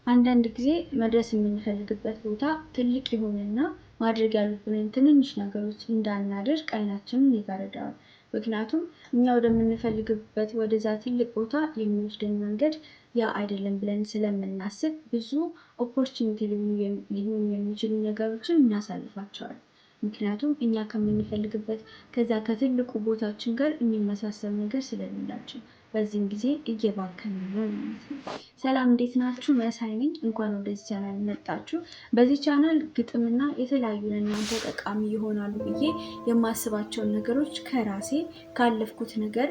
አንዳንድ ጊዜ መድረስ የምንፈልግበት ቦታ ትልቅ ይሆንና ማድረግ ያሉብንን ትንንሽ ነገሮች እንዳናደርግ አይናችንን ይጋርደዋል። ምክንያቱም እኛ ወደምንፈልግበት ወደዛ ትልቅ ቦታ የሚወስደን መንገድ ያ አይደለም ብለን ስለምናስብ ብዙ ኦፖርቹኒቲ ሊሆኑ የሚችሉ ነገሮችን እናሳልፋቸዋለን። ምክንያቱም እኛ ከምንፈልግበት ከዛ ከትልቁ ቦታችን ጋር የሚመሳሰል ነገር ስለሌላቸው በዚህም ጊዜ እየባከንን ነው ማለት ነው። ሰላም እንዴት ናችሁ? መሳይ ነኝ። እንኳን ወደዚህ ቻናል መጣችሁ። በዚህ ቻናል ግጥምና የተለያዩ ለእናንተ ጠቃሚ ይሆናሉ ብዬ የማስባቸውን ነገሮች ከራሴ ካለፍኩት ነገር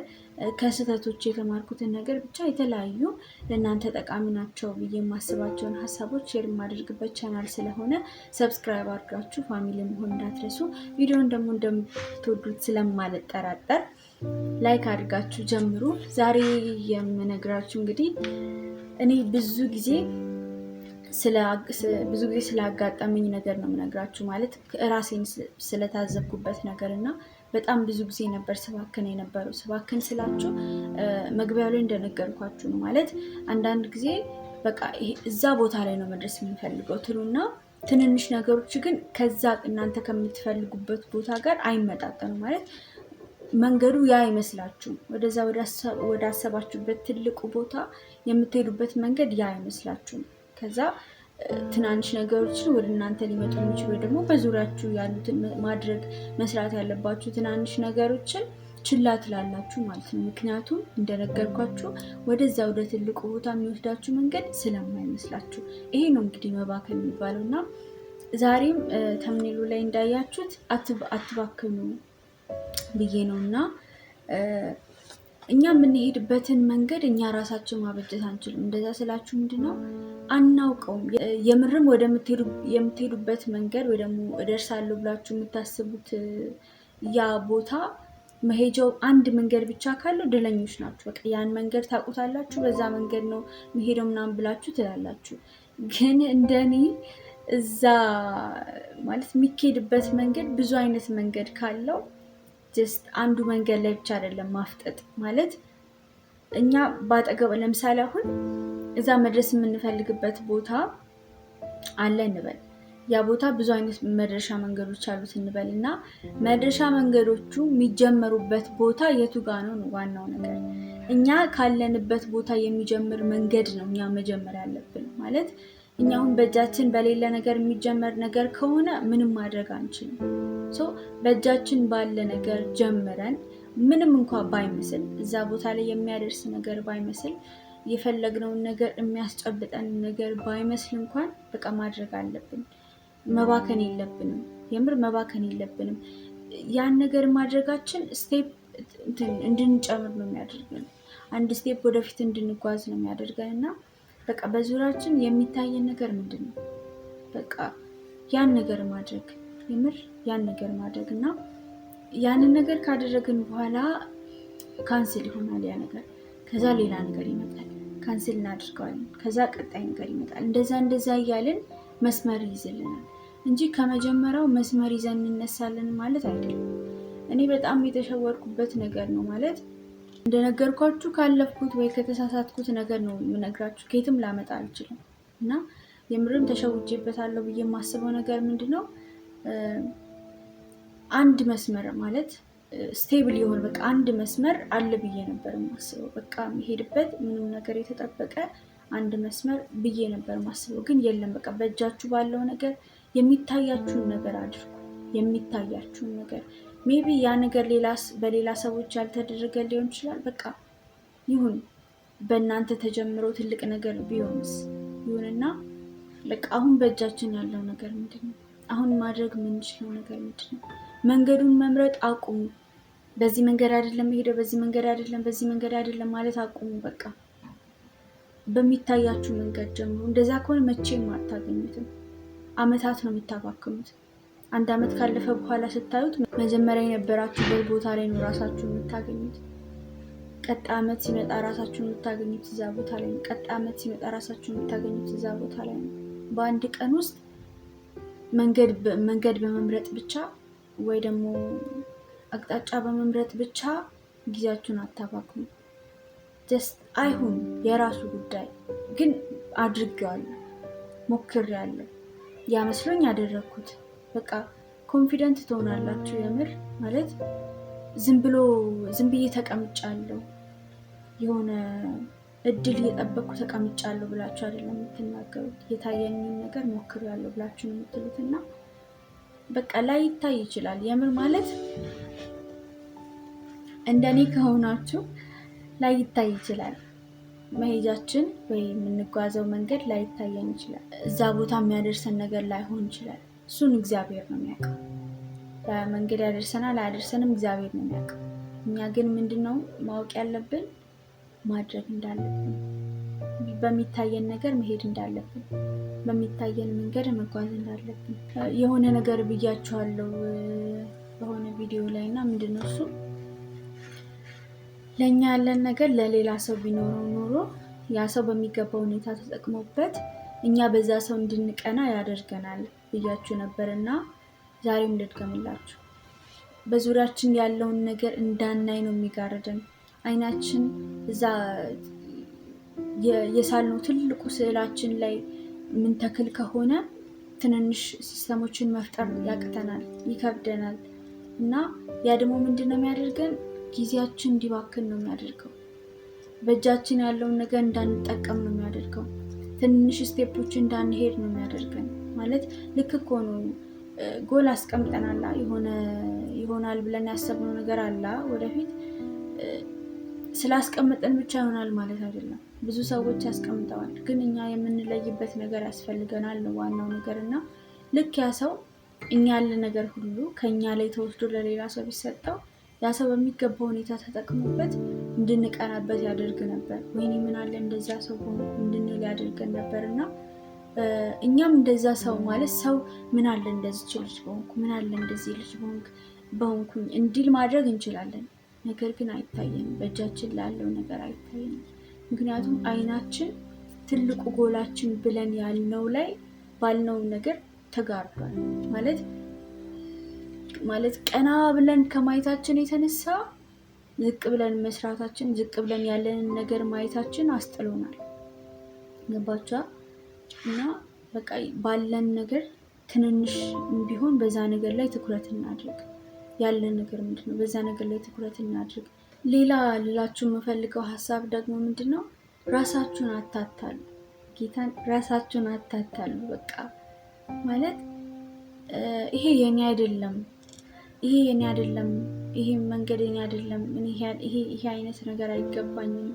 ከስህተቶች የተማርኩትን ነገር ብቻ የተለያዩ ለእናንተ ጠቃሚ ናቸው ብዬ የማስባቸውን ሀሳቦች ሼር የማደርግበት ቻናል ስለሆነ ሰብስክራይብ አድርጋችሁ ፋሚሊ መሆን እንዳትረሱ። ቪዲዮን ደግሞ እንደምትወዱት ስለማልጠራጠር ላይክ አድርጋችሁ ጀምሩ። ዛሬ የምነግራችሁ እንግዲህ እኔ ብዙ ጊዜ ስላጋጠመኝ ነገር ነው የምነግራችሁ። ማለት ራሴን ስለታዘብኩበት ነገር እና በጣም ብዙ ጊዜ ነበር ስባክን የነበረው። ስባክን ስላችሁ መግቢያው ላይ እንደነገርኳችሁ ነው። ማለት አንዳንድ ጊዜ በቃ እዛ ቦታ ላይ ነው መድረስ የምንፈልገው ትሉና ትንንሽ ነገሮች ግን ከዛ እናንተ ከምትፈልጉበት ቦታ ጋር አይመጣጠኑ። ማለት መንገዱ ያ አይመስላችሁም። ወደዛ ወደ አሰባችሁበት ትልቁ ቦታ የምትሄዱበት መንገድ ያ አይመስላችሁም። ከዛ ትናንሽ ነገሮችን ወደ እናንተ ሊመጡ የሚችሉ ደግሞ በዙሪያችሁ ያሉትን ማድረግ መስራት ያለባችሁ ትናንሽ ነገሮችን ችላ ትላላችሁ ማለት ነው። ምክንያቱም እንደነገርኳችሁ ወደዛ ወደ ትልቁ ቦታ የሚወስዳችሁ መንገድ ስለማይመስላችሁ። ይሄ ነው እንግዲህ መባከን የሚባለው እና ዛሬም ተምኔሉ ላይ እንዳያችሁት አትባክኑ ብዬ ነው እና እኛ የምንሄድበትን መንገድ እኛ ራሳችን ማበጀት አንችልም። እንደዛ ስላችሁ ምንድነው አናውቀውም። የምርም የምትሄዱበት መንገድ ወይ ደግሞ እደርሳለሁ ብላችሁ የምታስቡት ያ ቦታ መሄጃው አንድ መንገድ ብቻ ካለው እድለኞች ናችሁ። በቃ ያን መንገድ ታውቁታላችሁ፣ በዛ መንገድ ነው መሄደው ምናምን ብላችሁ ትላላችሁ። ግን እንደኔ እዛ ማለት የሚሄድበት መንገድ ብዙ አይነት መንገድ ካለው ጀስት አንዱ መንገድ ላይ ብቻ አይደለም ማፍጠጥ ማለት። እኛ ባጠገብ ለምሳሌ አሁን እዛ መድረስ የምንፈልግበት ቦታ አለ እንበል። ያ ቦታ ብዙ አይነት መድረሻ መንገዶች አሉት እንበል እና መድረሻ መንገዶቹ የሚጀመሩበት ቦታ የቱ ጋ ነው ዋናው ነገር። እኛ ካለንበት ቦታ የሚጀምር መንገድ ነው እኛ መጀመር ያለብን። ማለት እኛ አሁን በእጃችን በሌለ ነገር የሚጀመር ነገር ከሆነ ምንም ማድረግ አንችልም። በእጃችን ባለ ነገር ጀምረን ምንም እንኳን ባይመስል እዛ ቦታ ላይ የሚያደርስ ነገር ባይመስል የፈለግነውን ነገር የሚያስጨብጠን ነገር ባይመስል እንኳን በቃ ማድረግ አለብን። መባከን የለብንም። የምር መባከን የለብንም። ያን ነገር ማድረጋችን ስቴፕ እንድንጨምር ነው የሚያደርገን። አንድ ስቴፕ ወደፊት እንድንጓዝ ነው የሚያደርገን እና በቃ በዙሪያችን የሚታየን ነገር ምንድን ነው? በቃ ያን ነገር ማድረግ፣ የምር ያን ነገር ማድረግ እና ያንን ነገር ካደረግን በኋላ ካንስል ይሆናል ያ ነገር። ከዛ ሌላ ነገር ይመጣል፣ ካንስል እናድርገዋለን። ከዛ ቀጣይ ነገር ይመጣል። እንደዛ እያልን መስመር ይይዝልናል እንጂ ከመጀመሪያው መስመር ይዘን እንነሳለን ማለት አይደለም። እኔ በጣም የተሸወርኩበት ነገር ነው። ማለት እንደነገርኳችሁ ካለፍኩት ወይ ከተሳሳትኩት ነገር ነው የምነግራችሁ። ከየትም ላመጣ አልችልም እና የምርም ተሸውጄበታለሁ ብዬ የማስበው ነገር ምንድነው አንድ መስመር ማለት ስቴብል የሆነ በቃ አንድ መስመር አለ ብዬ ነበር የማስበው። በቃ የሚሄድበት ምንም ነገር የተጠበቀ አንድ መስመር ብዬ ነበር የማስበው። ግን የለም። በቃ በእጃችሁ ባለው ነገር የሚታያችሁን ነገር አድርጉ። የሚታያችሁን ነገር ሜቢ ያ ነገር በሌላ ሰዎች ያልተደረገ ሊሆን ይችላል። በቃ ይሁን፣ በእናንተ ተጀምሮ ትልቅ ነገር ቢሆንስ ይሁንና በቃ አሁን በእጃችን ያለው ነገር ምንድን ነው? አሁን ማድረግ የምንችለው ነገር ምንድን ነው? መንገዱን መምረጥ አቁሙ። በዚህ መንገድ አይደለም ሄደው፣ በዚህ መንገድ አይደለም፣ በዚህ መንገድ አይደለም ማለት አቁሙ። በቃ በሚታያችሁ መንገድ ጀምሩ። እንደዛ ከሆነ መቼም አታገኙትም። አመታት ነው የምታባክኑት። አንድ አመት ካለፈ በኋላ ስታዩት መጀመሪያ የነበራችሁበት ቦታ ላይ ነው ራሳችሁን የምታገኙት። ቀጣይ አመት ሲመጣ ራሳችሁን የምታገኙት እዛ ቦታ ላይ ነው። ቀጣይ አመት ሲመጣ ራሳችሁን የምታገኙት እዛ ቦታ ላይ ነው። በአንድ ቀን ውስጥ መንገድ በመምረጥ ብቻ ወይ ደግሞ አቅጣጫ በመምረጥ ብቻ ጊዜያችሁን አታባክኑ። ጀስት አይሁን፣ የራሱ ጉዳይ ግን አድርጌዋለሁ። ሞክሬያለሁ። ያ መስሎኝ ያደረኩት። በቃ ኮንፊደንት ትሆናላችሁ። የምር ማለት ዝም ብዬ ተቀምጫለሁ የሆነ እድል እየጠበቅኩ ተቀምጫለሁ ብላችሁ አይደለም የምትናገሩት። የታየኝን ነገር ሞክሬያለሁ ብላችሁ ነው የምትሉት። እና በቃ ላይታይ ይችላል። የምር ማለት እንደኔ ከሆናችሁ ላይታይ ይችላል። መሄጃችን ወይ የምንጓዘው መንገድ ላይታየን ይችላል። እዛ ቦታ የሚያደርሰን ነገር ላይሆን ይችላል። እሱን እግዚአብሔር ነው የሚያውቀው። መንገድ ያደርሰናል አያደርሰንም እግዚአብሔር ነው የሚያውቀው። እኛ ግን ምንድነው ማወቅ ያለብን? ማድረግ እንዳለብን፣ በሚታየን ነገር መሄድ እንዳለብን፣ በሚታየን መንገድ መጓዝ እንዳለብን። የሆነ ነገር ብያችኋለሁ በሆነ ቪዲዮ ላይ እና ምንድነው እሱ ለእኛ ያለን ነገር ለሌላ ሰው ቢኖረው ኖሮ ያ ሰው በሚገባ ሁኔታ ተጠቅሞበት እኛ በዛ ሰው እንድንቀና ያደርገናል ብያችሁ ነበር። እና ዛሬም ልድገምላችሁ። በዙሪያችን ያለውን ነገር እንዳናይ ነው የሚጋርደን። አይናችን እዛ የሳልነው ትልቁ ስዕላችን ላይ ምንተክል ከሆነ ትንንሽ ሲስተሞችን መፍጠር ያቅተናል፣ ይከብደናል። እና ያ ደግሞ ምንድነው የሚያደርገን? ጊዜያችን እንዲባክን ነው የሚያደርገው። በእጃችን ያለውን ነገር እንዳንጠቀም ነው የሚያደርገው። ትንሽ ስቴፖች እንዳንሄድ ነው የሚያደርገን። ማለት ልክ እኮ ነው። ጎል አስቀምጠናላ ይሆናል ብለን ያሰብነው ነገር አላ ወደፊት ስላስቀምጠን ብቻ ይሆናል ማለት አይደለም። ብዙ ሰዎች ያስቀምጠዋል፣ ግን እኛ የምንለይበት ነገር ያስፈልገናል ነው ዋናው ነገር። እና ልክ ያ ሰው እኛ ያለ ነገር ሁሉ ከኛ ላይ ተወስዶ ለሌላ ሰው ቢሰጠው ያ ሰው በሚገባው ሁኔታ ተጠቅሞበት እንድንቀናበት ያደርግ ነበር። ወይኔ ምን አለ እንደዛ ሰው ሆንኩ እንድንል ያደርገን ነበር። እና እኛም እንደዛ ሰው ማለት ሰው ምን አለ እንደዚህ ልጅ በሆንኩ፣ ምን አለ እንደዚህ ልጅ በሆንኩኝ እንዲል ማድረግ እንችላለን። ነገር ግን አይታየንም፣ በእጃችን ላለው ነገር አይታየንም። ምክንያቱም አይናችን ትልቁ ጎላችን ብለን ያልነው ላይ ባልነው ነገር ተጋርዷል። ማለት ቀና ብለን ከማየታችን የተነሳ ዝቅ ብለን መስራታችን፣ ዝቅ ብለን ያለንን ነገር ማየታችን አስጥሎናል። ገባችኋ? እና በቃ ባለን ነገር ትንንሽ ቢሆን በዛ ነገር ላይ ትኩረት እናድርግ። ያለን ነገር ምንድነው? በዛ ነገር ላይ ትኩረት እናድርግ። ሌላ ልላችሁ የምፈልገው ሀሳብ ደግሞ ምንድነው? ራሳችሁን አታታሉ። ጌታን ራሳችሁን አታታሉ። በቃ ማለት ይሄ የኔ አይደለም፣ ይሄ የኔ አይደለም፣ ይሄ መንገድ የኔ አይደለም፣ ይሄ አይነት ነገር አይገባኝም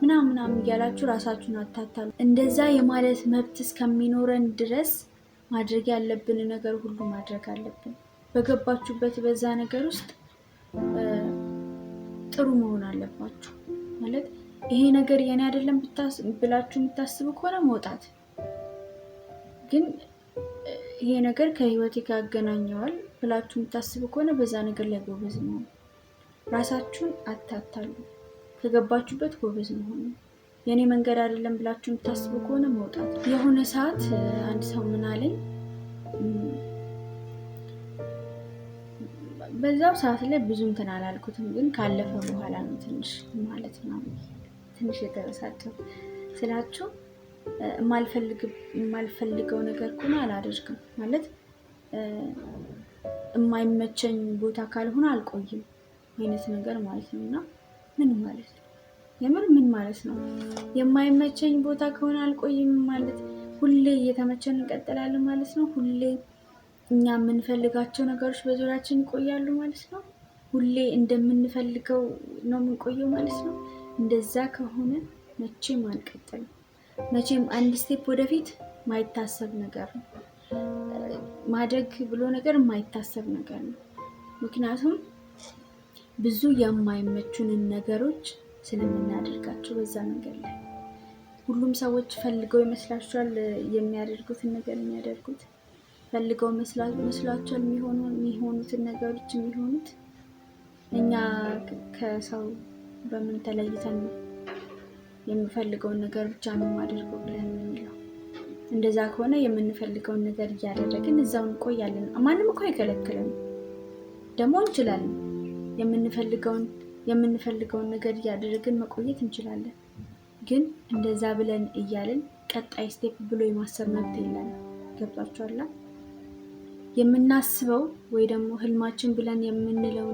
ምናምን እያላችሁ ራሳችሁን አታታሉ። እንደዛ የማለት መብት እስከሚኖረን ድረስ ማድረግ ያለብን ነገር ሁሉ ማድረግ አለብን። በገባችሁበት በዛ ነገር ውስጥ ጥሩ መሆን አለባችሁ። ማለት ይሄ ነገር የኔ አይደለም ብላችሁ የምታስቡ ከሆነ መውጣት፣ ግን ይሄ ነገር ከህይወቴ ጋር ያገናኘዋል ብላችሁ የምታስቡ ከሆነ በዛ ነገር ላይ ጎበዝ መሆን። ራሳችሁን አታታሉ። ከገባችሁበት ጎበዝ መሆን። የኔ መንገድ አይደለም ብላችሁ የምታስቡ ከሆነ መውጣት። የሆነ ሰዓት አንድ ሰው ምን አለኝ፣ በዛው ሰዓት ላይ ብዙ እንትን አላልኩትም፣ ግን ካለፈ በኋላ ነው ትንሽ የተበሳጨው ስላችሁ የማልፈልገው ነገር ከሆነ አላደርግም። ማለት የማይመቸኝ ቦታ ካልሆነ አልቆይም አይነት ነገር ማለት ነው። እና ምን ማለት ነው? የምር ምን ማለት ነው? የማይመቸኝ ቦታ ከሆነ አልቆይም ማለት ሁሌ እየተመቸን እንቀጥላለን ማለት ነው። ሁሌ እኛ የምንፈልጋቸው ነገሮች በዙሪያችን ይቆያሉ ማለት ነው። ሁሌ እንደምንፈልገው ነው የምንቆየው ማለት ነው። እንደዛ ከሆነ መቼም አንቀጥልም። መቼም አንድ ስቴፕ ወደፊት ማይታሰብ ነገር ነው። ማደግ ብሎ ነገር የማይታሰብ ነገር ነው። ምክንያቱም ብዙ የማይመቹንን ነገሮች ስለምናደርጋቸው በዛ ነገር ላይ ሁሉም ሰዎች ፈልገው ይመስላቸዋል የሚያደርጉትን ነገር የሚያደርጉት ፈልገው መስሏቸዋል የሚሆኑትን ነገሮች የሚሆኑት። እኛ ከሰው በምን ተለይተን ነው የምፈልገውን ነገር ብቻ ነው የማደርገው ብለን የምንለው? እንደዛ ከሆነ የምንፈልገውን ነገር እያደረግን እዛው እንቆያለን። ማንም እኮ አይከለክልም። ደግሞ እንችላለን። የምንፈልገውን ነገር እያደረግን መቆየት እንችላለን። ግን እንደዛ ብለን እያልን ቀጣይ ስቴፕ ብሎ የማሰብ መብት የለንም። ገብቷችኋል? የምናስበው ወይ ደግሞ ህልማችን ብለን የምንለው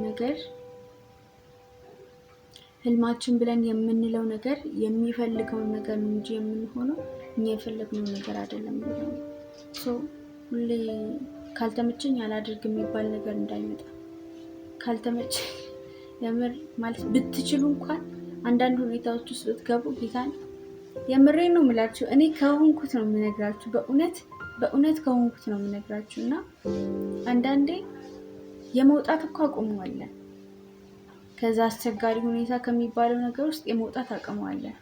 ነገር የሚፈልገውን ነገር ነው እንጂ የምንሆነው እኛ የፈለግነው ነገር አይደለም። ሁሌ ካልተመቸኝ አላደርግ የሚባል ነገር እንዳይመጣ። ካልተመቸኝ የምር ማለት ብትችሉ እንኳን አንዳንድ ሁኔታዎች ውስጥ ብትገቡ ጌታን የምሬን ነው የምላችሁ። እኔ ከሆንኩት ነው የምነግራችሁ፣ በእውነት ከሆንኩት ነው የምነግራችሁ። እና አንዳንዴ የመውጣት እኮ አቁመዋለን። ከዛ አስቸጋሪ ሁኔታ ከሚባለው ነገር ውስጥ የመውጣት አቅመዋለን፣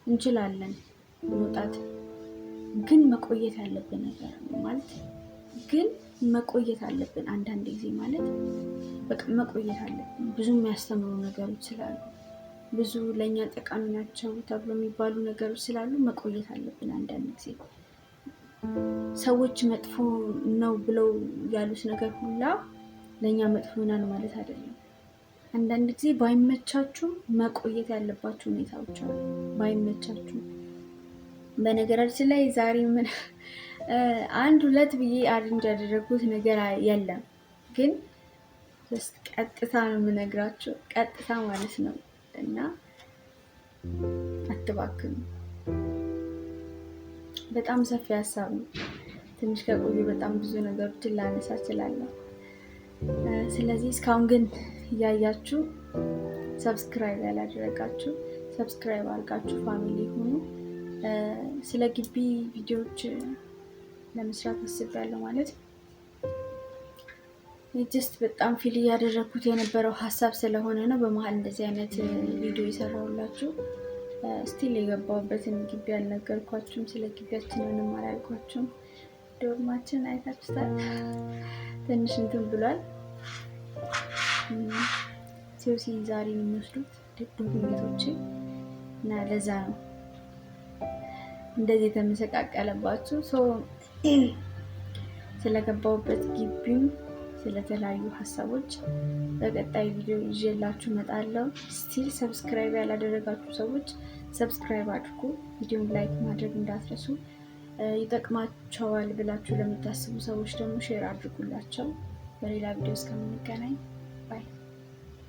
እንችላለን መውጣት። ግን መቆየት ያለብን ነገር ማለት ግን መቆየት አለብን። አንዳንድ ጊዜ ማለት በቃ መቆየት አለብን። ብዙ የሚያስተምሩ ነገሮች ስላሉ፣ ብዙ ለእኛ ጠቃሚ ናቸው ተብሎ የሚባሉ ነገሮች ስላሉ መቆየት አለብን። አንዳንድ ጊዜ ሰዎች መጥፎ ነው ብለው ያሉት ነገር ሁላ ለእኛ መጥፎ ይሆናል ማለት አይደለም። አንዳንድ ጊዜ ባይመቻችሁ መቆየት ያለባችሁ ሁኔታዎች አሉ። ባይመቻችሁ በነገራችን ላይ ዛሬ ምን 1-2 ብዬ አሬንጅ ያደረጉት ነገር የለም፣ ግን ቀጥታ ነው የምነግራችሁ፣ ቀጥታ ማለት ነው። እና አትባክኑ። በጣም ሰፊ ሀሳብ ነው። ትንሽ ከቆዩ በጣም ብዙ ነገሮችን ላነሳ እችላለሁ። ስለዚህ እስካሁን ግን እያያችሁ ሰብስክራይብ ያላደረጋችሁ ሰብስክራይብ አድርጋችሁ ፋሚሊ ሆኑ። ስለ ግቢ ቪዲዮዎች ለመስራት አስቤያለሁ። ማለት ጀስት በጣም ፊል እያደረግኩት የነበረው ሀሳብ ስለሆነ ነው በመሀል እንደዚህ አይነት ቪዲዮ የሰራሁላችሁ። ስቲል የገባሁበትን ግቢ አልነገርኳችሁም። ስለ ግቢያችን ምንም አላልኳችሁም። ዶርማችን አይታችሁታል። ትንሽ እንትን ብሏል። ሲኦሲ ዛሬ ነው የሚወስዱት ዶክሜንቶቼ እና ለዛ ነው እንደዚህ የተመሰቃቀለባችሁ። ስለገባሁበት ግቢም ስለተለያዩ ሀሳቦች በቀጣይ ቪዲዮ ይዤላችሁ እመጣለሁ። ስቲል ሰብስክራይብ ያላደረጋችሁ ሰዎች ሰብስክራይብ አድርጉ። ቪዲዮን ላይክ ማድረግ እንዳትረሱ። ይጠቅማቸዋል ብላችሁ ለምታስቡ ሰዎች ደግሞ ሼር አድርጉላቸው። በሌላ ቪዲዮ እስከምንገናኝ ባይ።